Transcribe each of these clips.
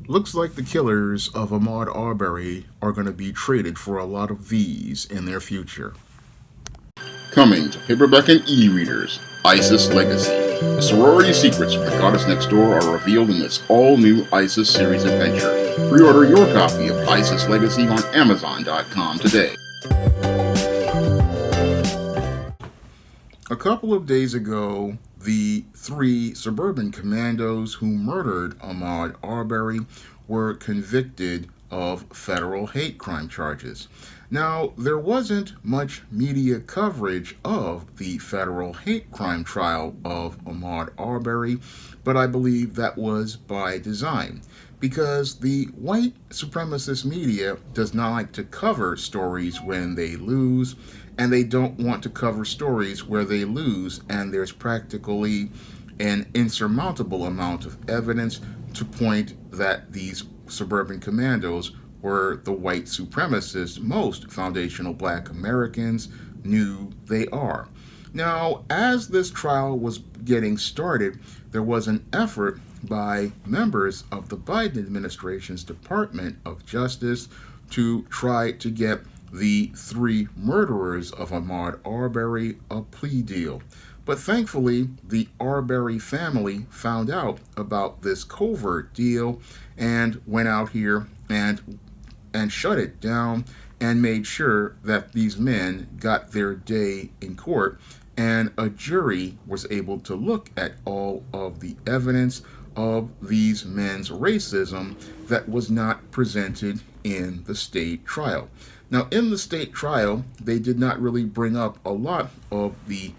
Looks like the killers of Ahmaud Arbery are going to be traded for a lot of these in their future. Coming to paperback and e-readers, ISIS Legacy. The sorority secrets of the goddess next door are revealed in this all-new ISIS series adventure. Pre-order your copy of ISIS Legacy on Amazon.com today. A couple of days ago, the three suburban commandos who murdered Ahmaud Arbery were convicted of federal hate crime charges. Now, there wasn't much media coverage of the federal hate crime trial of Ahmaud Arbery, but I believe that was by design because the white supremacist media does not like to cover stories when they lose, and they don't want to cover stories where they lose and there's practically an insurmountable amount of evidence to point that these suburban commandos were the white supremacists most foundational black Americans knew they are. Now, as this trial was getting started, there was an effort by members of the Biden administration's Department of Justice to try to get the three murderers of Ahmaud Arbery a plea deal. But thankfully, the Arbery family found out about this covert deal and went out here and shut it down and made sure that these men got their day in court, and a jury was able to look at all of the evidence of these men's racism that was not presented in the state trial. Now, in the state trial, they did not really bring up a lot of the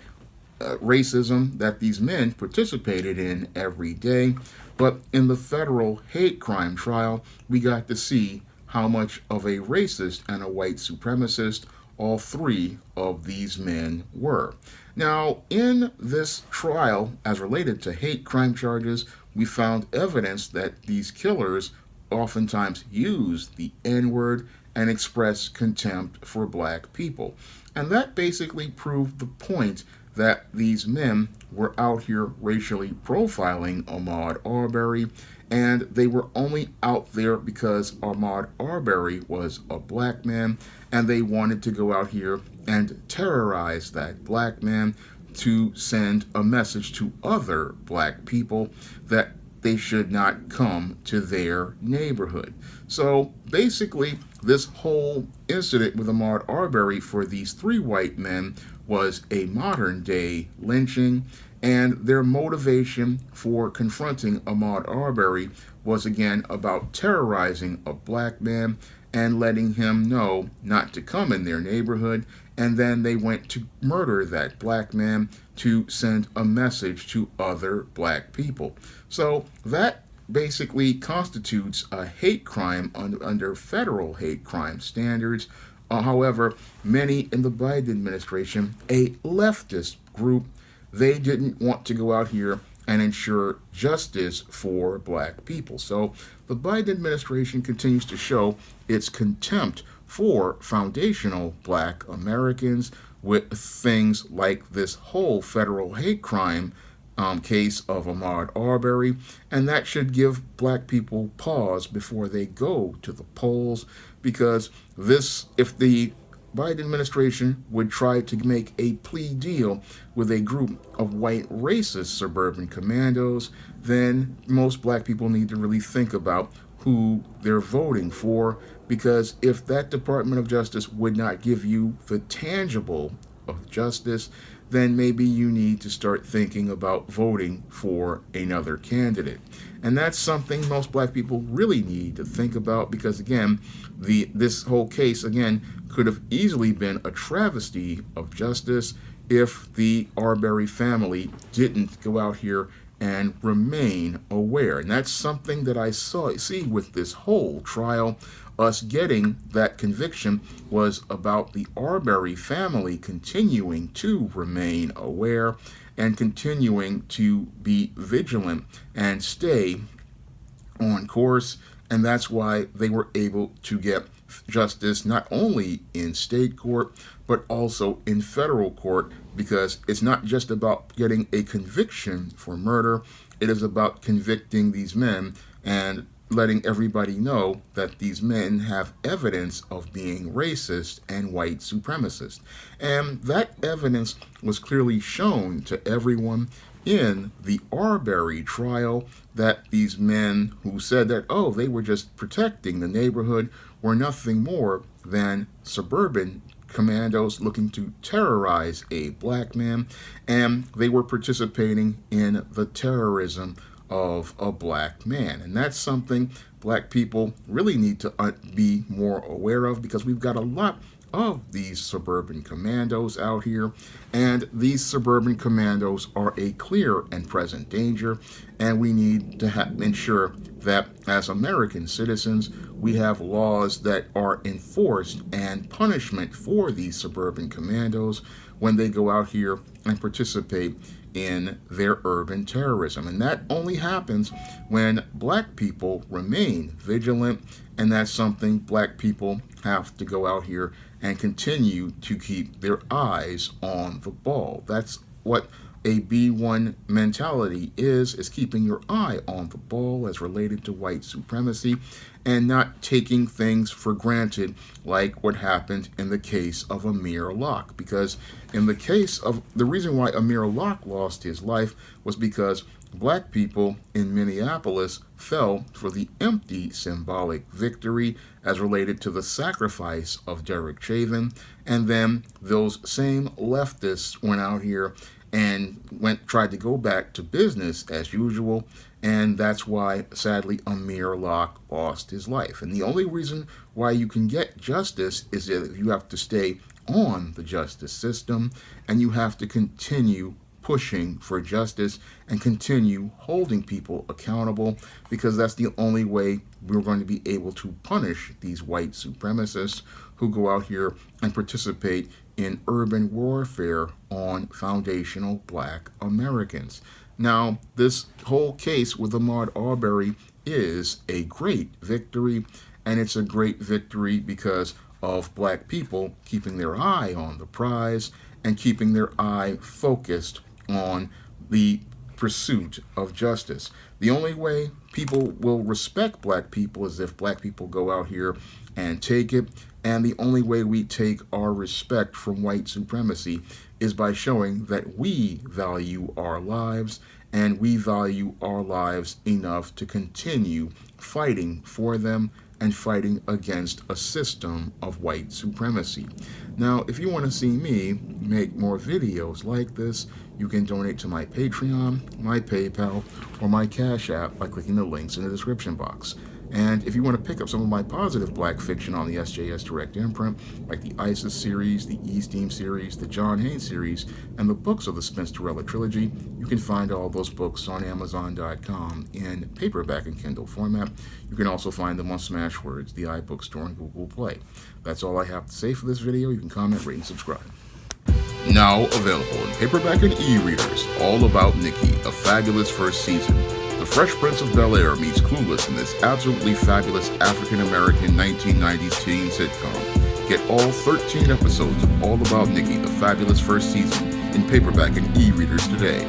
racism that these men participated in every day, but in the federal hate crime trial, we got to see how much of a racist and a white supremacist all three of these men were. Now, in this trial, as related to hate crime charges, we found evidence that these killers oftentimes used the N word and expressed contempt for black people. And that basically proved the point that these men were out here racially profiling Ahmaud Arbery, and they were only out there because Ahmaud Arbery was a black man, and they wanted to go out here and terrorize that black man to send a message to other black people that they should not come to their neighborhood. So basically, this whole incident with Ahmaud Arbery for these three white men was a modern day lynching, and their motivation for confronting Ahmaud Arbery was again about terrorizing a black man and letting him know not to come in their neighborhood, and then they went to murder that black man to send a message to other black people. So that basically constitutes a hate crime under federal hate crime standards. However, many in the Biden administration, a leftist group, they didn't want to go out here and ensure justice for black people. So the Biden administration continues to show its contempt for foundational black Americans with things like this whole federal hate crime case of Ahmaud Arbery, and that should give black people pause before they go to the polls, because if the Biden administration would try to make a plea deal with a group of white racist suburban commandos, then most black people need to really think about who they're voting for, because if that Department of Justice would not give you the tangible of justice, then maybe you need to start thinking about voting for another candidate. And that's something most black people really need to think about, because again, this whole case again could have easily been a travesty of justice if the Arbery family didn't go out here and remain aware. And that's something that I see with this whole trial. Us getting that conviction was about the Arbery family continuing to remain aware and continuing to be vigilant and stay on course. And that's why they were able to get justice not only in state court, but also in federal court, because it's not just about getting a conviction for murder, it is about convicting these men and letting everybody know that these men have evidence of being racist and white supremacist. And that evidence was clearly shown to everyone in the Arbery trial, that these men who said that, oh, they were just protecting the neighborhood, were nothing more than suburban commandos looking to terrorize a black man, and they were participating in the terrorism of a black man. And that's something black people really need to be more aware of, because we've got a lot of these suburban commandos out here, and these suburban commandos are a clear and present danger, and we need to ensure that as American citizens we have laws that are enforced and punishment for these suburban commandos when they go out here and participate in their urban terrorism. And that only happens when black people remain vigilant, and that's something black people have to go out here and continue to keep their eyes on the ball. That's what a B1 mentality is keeping your eye on the ball as related to white supremacy, and not taking things for granted like what happened in the case of Amir Locke. Because in the case of, the reason why Amir Locke lost his life was because black people in Minneapolis fell for the empty symbolic victory as related to the sacrifice of Derek Chauvin, and then those same leftists went out here and tried to go back to business as usual, and that's why sadly Amir Locke lost his life. And the only reason why you can get justice is that you have to stay on the justice system, and you have to continue pushing for justice and continue holding people accountable, because that's the only way we're going to be able to punish these white supremacists who go out here and participate in urban warfare on foundational black Americans. Now, this whole case with Ahmaud Arbery is a great victory, and it's a great victory because of black people keeping their eye on the prize and keeping their eye focused on the pursuit of justice. The only way people will respect black people is if black people go out here and take it, and the only way we take our respect from white supremacy is by showing that we value our lives, and we value our lives enough to continue fighting for them and fighting against a system of white supremacy. Now, if you want to see me make more videos like this, you can donate to my Patreon, my PayPal, or my Cash App by clicking the links in the description box. And if you want to pick up some of my positive black fiction on the SJS Direct imprint, like the ISIS series, the E-Steam series, the John Haynes series, and the books of the Spinsterella trilogy, you can find all those books on Amazon.com in paperback and Kindle format. You can also find them on Smashwords, the iBook Store, and Google Play. That's all I have to say for this video. You can comment, rate, and subscribe. Now available in paperback and e-readers, All About Nikki, a fabulous first season. The Fresh Prince of Bel-Air meets Clueless in this absolutely fabulous African-American 1990s teen sitcom. Get all 13 episodes of All About Nikki, the fabulous first season, in paperback and e-readers today.